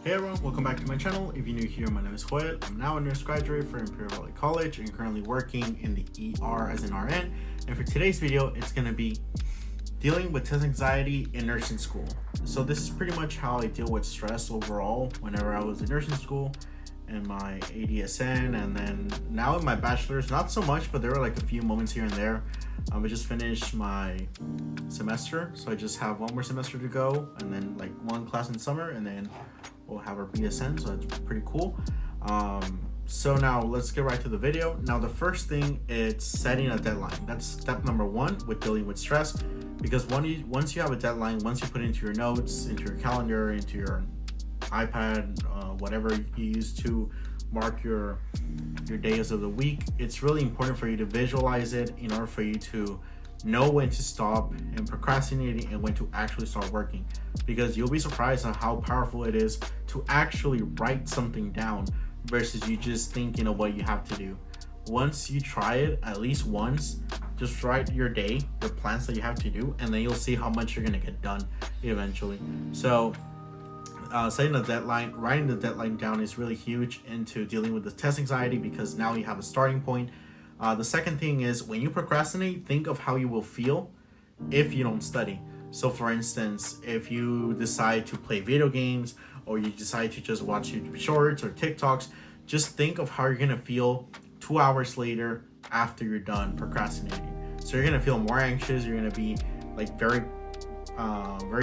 Hey everyone, welcome back to my channel. If you're new here, my name is Joel. I'm now a nurse graduate from Imperial Valley College and currently working in the ER as an RN. And for today's video, it's going to be dealing with test anxiety in nursing school. So this is pretty much how I deal with stress overall whenever I was in nursing school and my ADSN, and then now in my bachelor's, not so much, but there were like a few moments here and there. I just finished my semester, so I just have one more semester to go, and then like one class in summer, and then we'll have our BSN, so it's pretty cool. So now let's get right to the video. Now the first thing is setting a deadline. That's step number one with dealing with stress, because once you have a deadline, once you put it into your notes, into your calendar, into your iPad, whatever you use to mark your days of the week, it's really important for you to visualize it in order for you to know when to stop and procrastinating and when to actually start working, because you'll be surprised at how powerful it is to actually write something down versus you just thinking of what you have to do. Once you try it at least once, just write your day, your plans that you have to do, and then you'll see how much you're going to get done eventually. So setting a deadline, writing the deadline down is really huge into dealing with the test anxiety, because now you have a starting point. The second thing is, when you procrastinate, think of how you will feel if you don't study. So for instance, if you decide to play video games, or you decide to just watch YouTube shorts or TikToks, just think of how you're going to feel 2 hours later after you're done procrastinating. So you're going to feel more anxious, you're going to be like very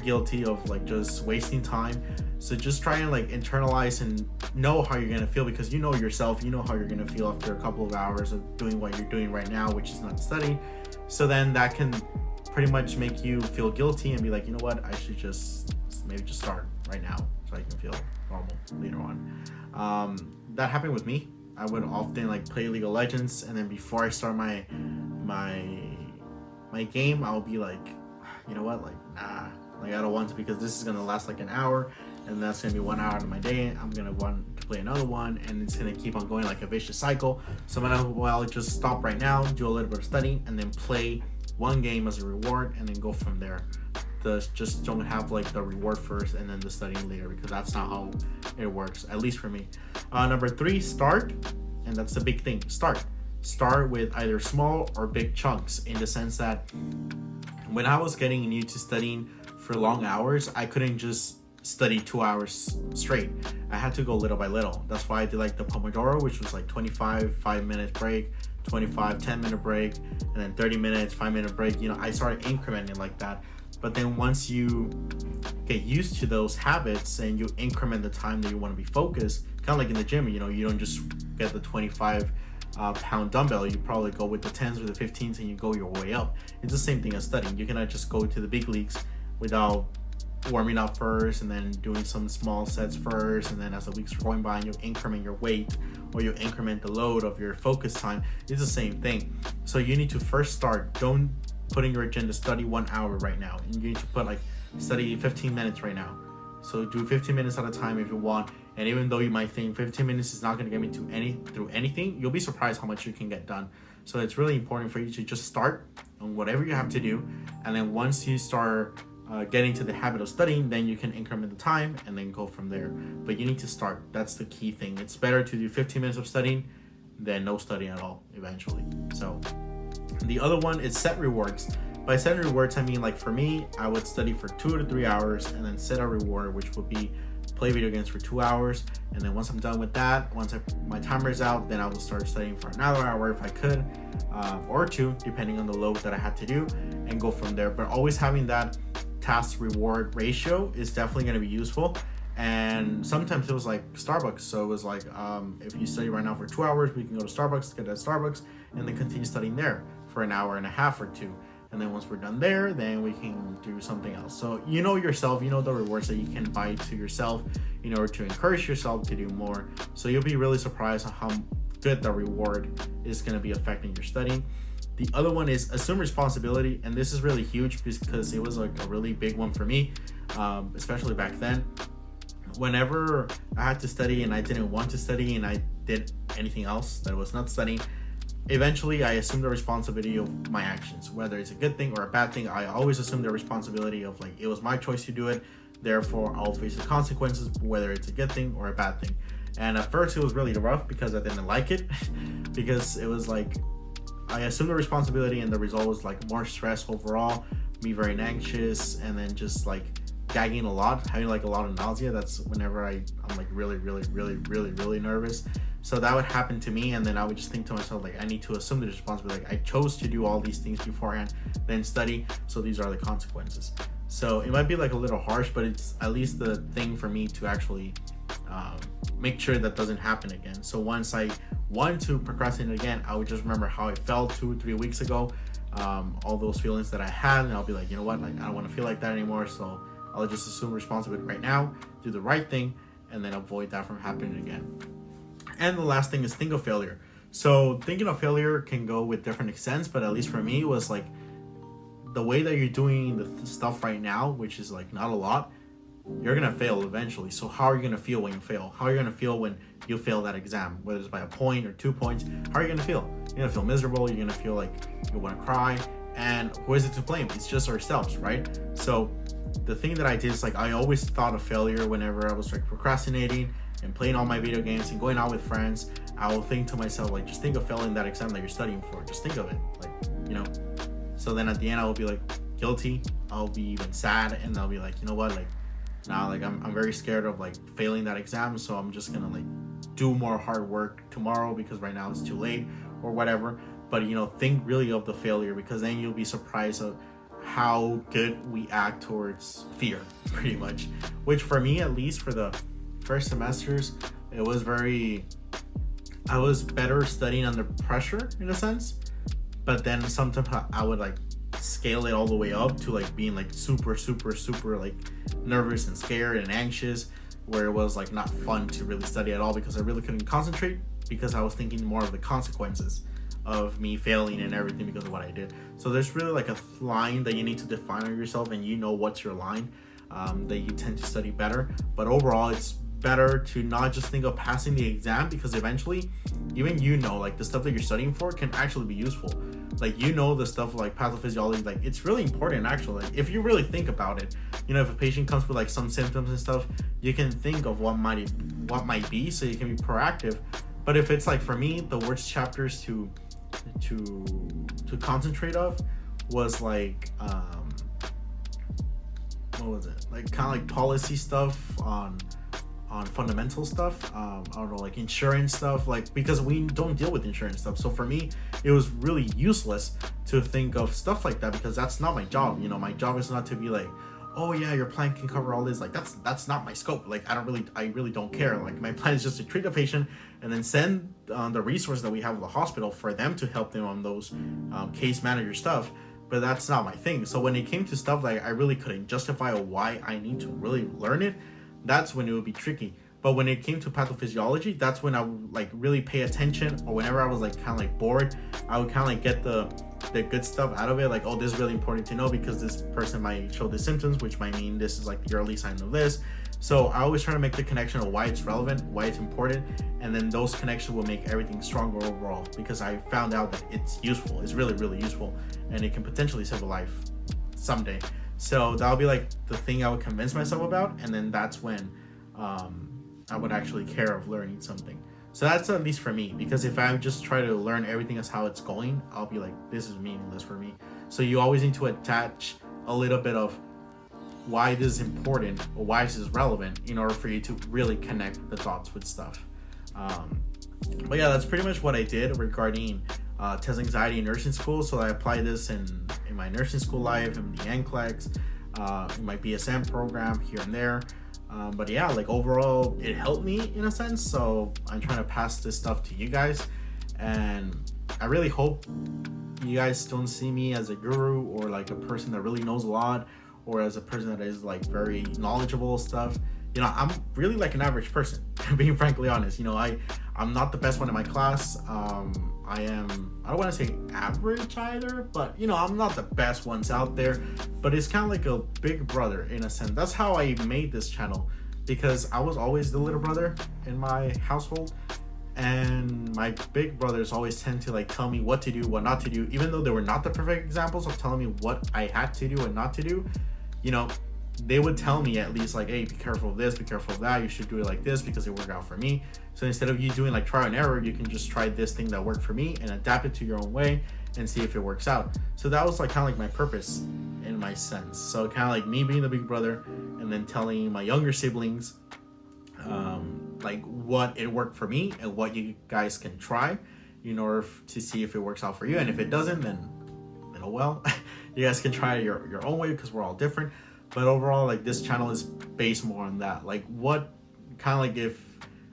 guilty of like just wasting time. So just try and like internalize and know how you're gonna feel, because you know yourself, you know how you're gonna feel after a couple of hours of doing what you're doing right now, which is not studying. So then that can pretty much make you feel guilty and be like, you know what, I should just maybe just start right now so I can feel normal later on. That happened with me. I would often like play League of Legends, and then before I start my game, I'll be like, you know what, like, nah, like I don't want to, because this is gonna last like an hour, and that's gonna be 1 hour of my day. I'm gonna want to play another one, and it's gonna keep on going like a vicious cycle. So I'm gonna, well, just stop right now, do a little bit of studying, and then play one game as a reward, and then go from there. Just don't have like the reward first and then the studying later, because that's not how it works, at least for me. Number 3, start, and that's the big thing. Start with either small or big chunks, in the sense that when I was getting new to studying for long hours, I couldn't just study 2 hours straight. I had to go little by little. That's why I did like the Pomodoro, which was like 25 5-minute break, 25 10-minute break, and then 30 minutes 5-minute break. You know, I started incrementing like that. But then once you get used to those habits and you increment the time that you want to be focused, kind of like in the gym, you know, you don't just get the 25 pound dumbbell, you probably go with the 10s or the 15s and you go your way up. It's the same thing as studying. You cannot just go to the big leagues without warming up first and then doing some small sets first, and then as the weeks are going by and you increment your weight or you increment the load of your focus time. It's the same thing. So you need to first start. Don't put in your agenda study 1 hour right now, and you need to put like study 15 minutes right now. So do 15 minutes at a time if you want. And even though you might think 15 minutes is not going to get me through anything, you'll be surprised how much you can get done. So it's really important for you to just start on whatever you have to do, and then once you start getting to the habit of studying, then you can increment the time and then go from there. But you need to start. That's the key thing. It's better to do 15 minutes of studying than no studying at all eventually. So the other one is set rewards. By setting rewards, I mean, like for me, I would study for 2 to 3 hours and then set a reward, which would be play video games for 2 hours. And then once I'm done with that, once my timer is out, then I will start studying for another hour if I could, or 2, depending on the load that I had to do, and go from there. But always having that task reward ratio is definitely going to be useful. And sometimes it was like Starbucks. So it was like, if you study right now for 2 hours, we can go to Starbucks, get at Starbucks, and then continue studying there for an hour and a half or 2. And then once we're done there, then we can do something else. So you know yourself, you know the rewards that you can buy to yourself in order to encourage yourself to do more. So you'll be really surprised at how good the reward is going to be affecting your studying. The other one is assume responsibility. And this is really huge because it was like a really big one for me, especially back then. Whenever I had to study and I didn't want to study and I did anything else that was not studying, eventually I assume the responsibility of my actions, whether it's a good thing or a bad thing. I always assume the responsibility of like, it was my choice to do it. Therefore, I'll face the consequences, whether it's a good thing or a bad thing. And at first, it was really rough because I didn't like it, because it was like I assumed the responsibility, and the result was like more stress overall, me very anxious, and then just like gagging a lot, having like a lot of nausea. That's whenever I'm like really nervous. So that would happen to me, and then I would just think to myself, like, I need to assume the responsibility. Like, I chose to do all these things beforehand, then study, so these are the consequences. So it might be like a little harsh, but it's at least the thing for me to actually make sure that doesn't happen again. So once I want to procrastinate again, I would just remember how I felt 2-3 weeks ago, all those feelings that I had, and I'll be like, you know what, like, I don't want to feel like that anymore, so I'll just assume responsibility right now, do the right thing, and then avoid that from happening again. And the last thing is think of failure. So thinking of failure can go with different extents, but at least for me, it was like the way that you're doing the stuff right now, which is like not a lot, you're gonna fail eventually. So how are you gonna feel when you fail? How are you gonna feel when you fail that exam, whether it's by a point or 2 points? How are you gonna feel? You're gonna feel miserable. You're gonna feel like you want to cry. And who is it to blame? It's just ourselves, right? So the thing that I did is like I always thought of failure whenever I was like procrastinating and playing all my video games and going out with friends. I will think to myself, like, just think of failing that exam that you're studying for. Just think of it, like, you know. So then at the end, I will be like guilty. I'll be even sad, and I'll be like, you know what, like, now, like, I'm very scared of like failing that exam, so I'm just gonna like do more hard work tomorrow because right now it's too late or whatever. But you know, think really of the failure, because then you'll be surprised of how good we act towards fear, pretty much. Which for me, at least for the first semesters, it was I was better studying under pressure in a sense, but then sometimes I would like scale it all the way up to like being like super like nervous and scared and anxious, where it was like not fun to really study at all because I really couldn't concentrate, because I was thinking more of the consequences of me failing and everything because of what I did. So there's really like a line that you need to define on yourself, and you know what's your line that you tend to study better. But overall, it's better to not just think of passing the exam, because eventually even like the stuff that you're studying for can actually be useful. Like, the stuff like pathophysiology, like it's really important actually. Like, if you really think about it, if a patient comes with like some symptoms and stuff, you can think of what might be, so you can be proactive. But if it's like, for me, the worst chapters to concentrate of was like what was it, like kind of like policy stuff on fundamental stuff, I don't know, like insurance stuff, like, because we don't deal with insurance stuff. So for me, it was really useless to think of stuff like that, because that's not my job. My job is not to be like, oh yeah, your plan can cover all this. Like, that's not my scope. Like, I really don't care. Like, my plan is just to treat the patient and then send the resources that we have at the hospital for them to help them on those case manager stuff. But that's not my thing. So when it came to stuff like I really couldn't justify why I need to really learn it, that's when it would be tricky. But when it came to pathophysiology, that's when I would like really pay attention, or whenever I was like kind of like bored, I would kind of like get the good stuff out of it. Like, oh, this is really important to know because this person might show the symptoms, which might mean this is like the early sign of this. So I always try to make the connection of why it's relevant, why it's important, and then those connections will make everything stronger overall, because I found out that it's useful. It's really useful, and it can potentially save a life someday. So that'll be like the thing I would convince myself about, and then that's when I would actually care of learning something. So that's at least for me, because if I just try to learn everything as how it's going, I'll be like, this is meaningless for me. So you always need to attach a little bit of why this is important or why this is relevant in order for you to really connect the dots with stuff. But yeah, that's pretty much what I did regarding test anxiety in nursing school. So I applied this in my nursing school life, in the NCLEX, in my BSN program here and there. But yeah, like overall, it helped me in a sense. So I'm trying to pass this stuff to you guys, and I really hope you guys don't see me as a guru or like a person that really knows a lot, or as a person that is like very knowledgeable stuff. I'm really like an average person, being frankly honest. I'm not the best one in my class. I don't want to say average either, but I'm not the best ones out there. But it's kind of like a big brother in a sense. That's how I made this channel, because I was always the little brother in my household, and my big brothers always tend to like tell me what to do, what not to do, even though they were not the perfect examples of telling me what I had to do and not to do. they would tell me at least like, hey, be careful of this, be careful of that, you should do it like this because it worked out for me. So instead of you doing like trial and error, you can just try this thing that worked for me and adapt it to your own way and see if it works out. So that was like kind of like my purpose in my sense. So kind of like me being the big brother and then telling my younger siblings like what it worked for me and what you guys can try in order to see if it works out for you. And if it doesn't, then oh well. You guys can try your own way because we're all different. But overall, like, this channel is based more on that. Like, what kind of like, if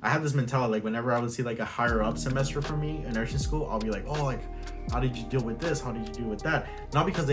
I have this mentality, like whenever I would see like a higher up semester for me in nursing school, I'll be like, oh, like, how did you deal with this? How did you deal with that? Not because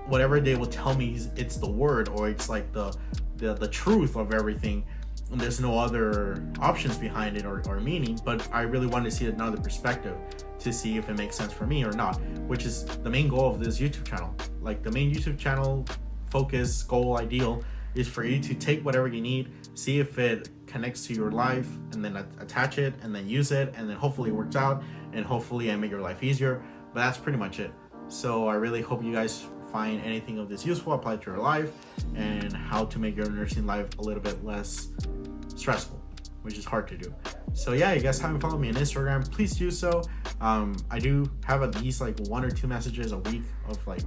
whatever they will tell me it's the word or it's like the truth of everything, and there's no other options behind it or meaning, but I really wanted to see another perspective to see if it makes sense for me or not, which is the main goal of this YouTube channel. Like, the main YouTube channel focus, goal, ideal is for you to take whatever you need, see if it connects to your life, and then attach it and then use it, and then hopefully it works out, and hopefully I make your life easier. But that's pretty much it. So I really hope you guys find anything of this useful, apply it to your life, and how to make your nursing life a little bit less stressful, which is hard to do. So yeah, you guys haven't followed me on Instagram, please do so. I do have at least like 1 or 2 messages a week of like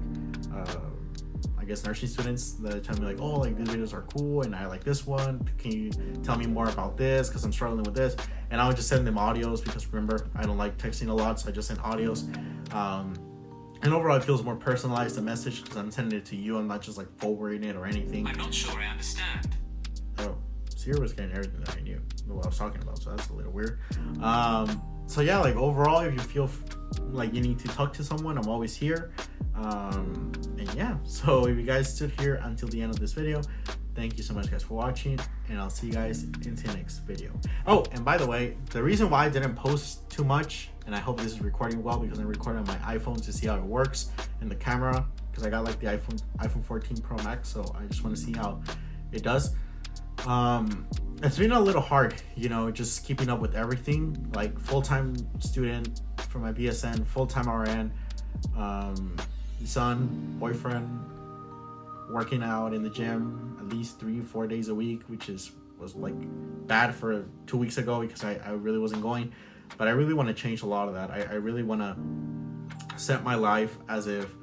I guess nursing students that tell me like, oh, like these videos are cool and I like this one, can you tell me more about this because I'm struggling with this. And I would just send them audios because remember, I don't like texting a lot, so I just send audios. And overall it feels more personalized, the message, because I'm sending it to you. I'm not just like forwarding it or anything. I'm not sure I understand. Oh, Sierra was getting everything that I knew what I was talking about, so that's a little weird. So yeah, like overall, if you feel like you need to talk to someone, I'm always here. And yeah, so if you guys stood here until the end of this video, thank you so much guys for watching, and I'll see you guys in the next video. Oh, and by the way, the reason why I didn't post too much, and I hope this is recording well because I'm recording on my iPhone to see how it works in the camera, because I got like the iPhone 14 Pro Max, so I just want to see how it does. It's been a little hard, you know, just keeping up with everything, like full-time student for my BSN, full-time RN, son, boyfriend, working out in the gym at least 3-4 days a week, which was like bad for 2 weeks ago because I really wasn't going. But I really want to change a lot of that. I really want to set my life as if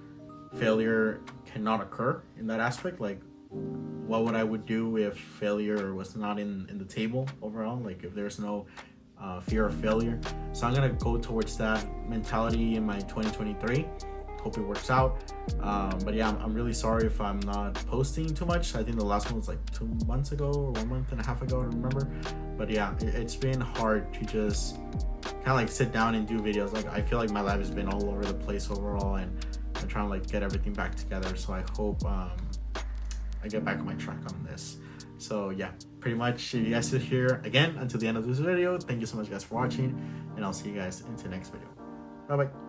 failure cannot occur in that aspect. Like, what would I would do if failure was not in the table overall, like if there's no fear of failure. So I'm gonna go towards that mentality in my 2023. Hope it works out. But yeah, I'm really sorry if I'm not posting too much. I think the last one was like 2 months ago or 1.5 months ago, I don't remember. But yeah, it's been hard to just kind of like sit down and do videos. Like, I feel like my life has been all over the place overall, and I'm trying to like get everything back together. So I hope I get back on my track on this. So yeah, pretty much, if you guys sit here again until the end of this video, thank you so much guys for watching, and I'll see you guys into the next video. Bye bye.